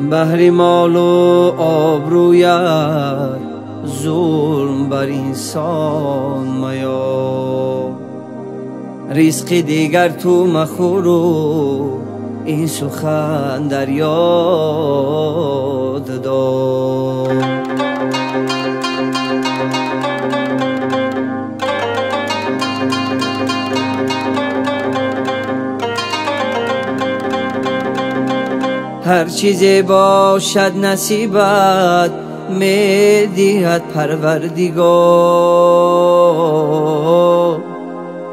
بهر مال و آبرویت ظلم بر انسان میا، رزق دیگر تو مخور و این سخن در یاد دار. هر چیزی باشد نصیبت می‌دهد پروردگار،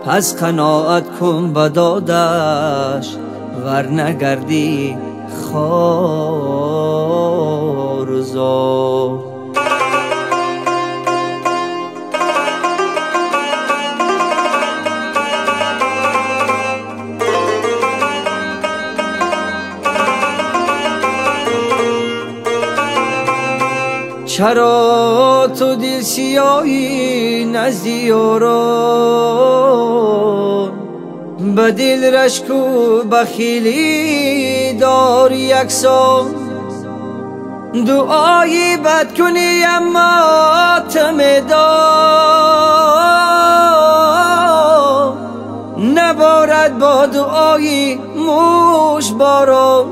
پس قناعت کن به دادش ور نگردی خوارزار. چرا تو دل سیاهی نزد یاران، به دل رشک و بخیلی داری یکسان. دعای بد کنی اما تمدار، نبارد با دعای موش باران.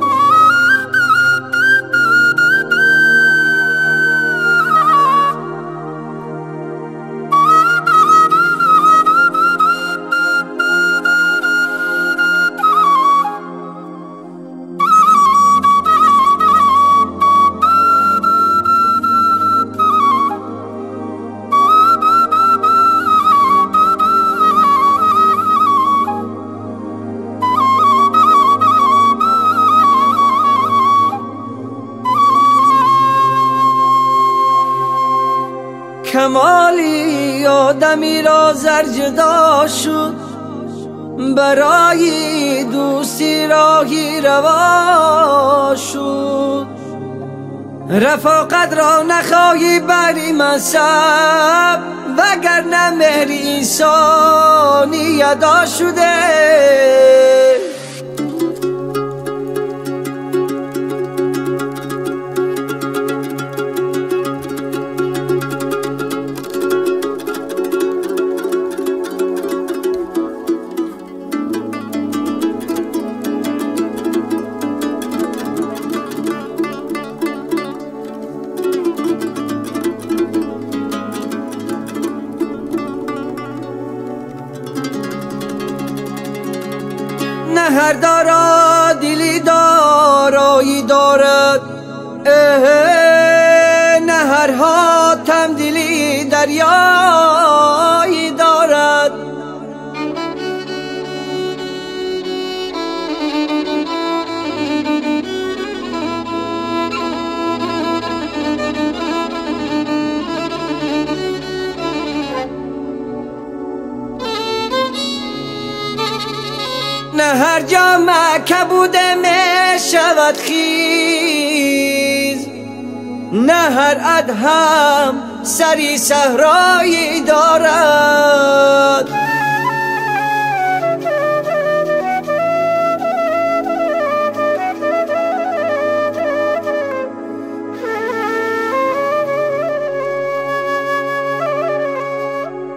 کمالی آدمی را زر جدا شد، برای دوستی راهی روا شد. رفاقت را نخواهی بری منصب، وگرنه مهر انسانی ادا شده. نه هر دارا دلی دارایی دارد، نه هر حاتم دلی دریایی دارد. نه هر جا مکه بوده می شود خیز، نه هر ادهم سری صحرایی دارد.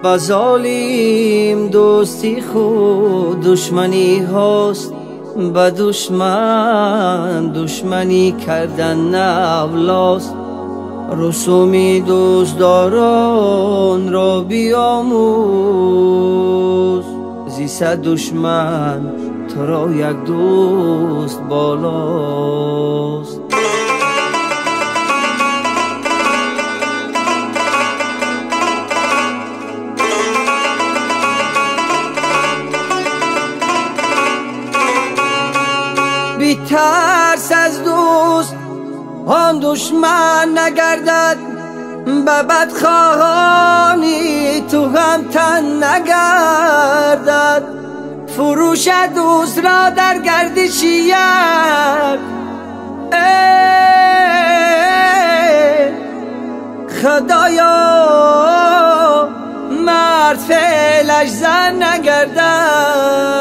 با ظالم دوستی خود دشمنی هست، با دشمن دشمنی کردن نه اولاست. رسوم دوستداران را بیاموز، زی صد دشمن تو را یک دوست بالاست. بی ترس از دوست آن دشمن نگردد، به بدخواهانی تو هم تن نگردد. فروش دوست را در گردش یک خدایا مرد فعلش زن نگردد.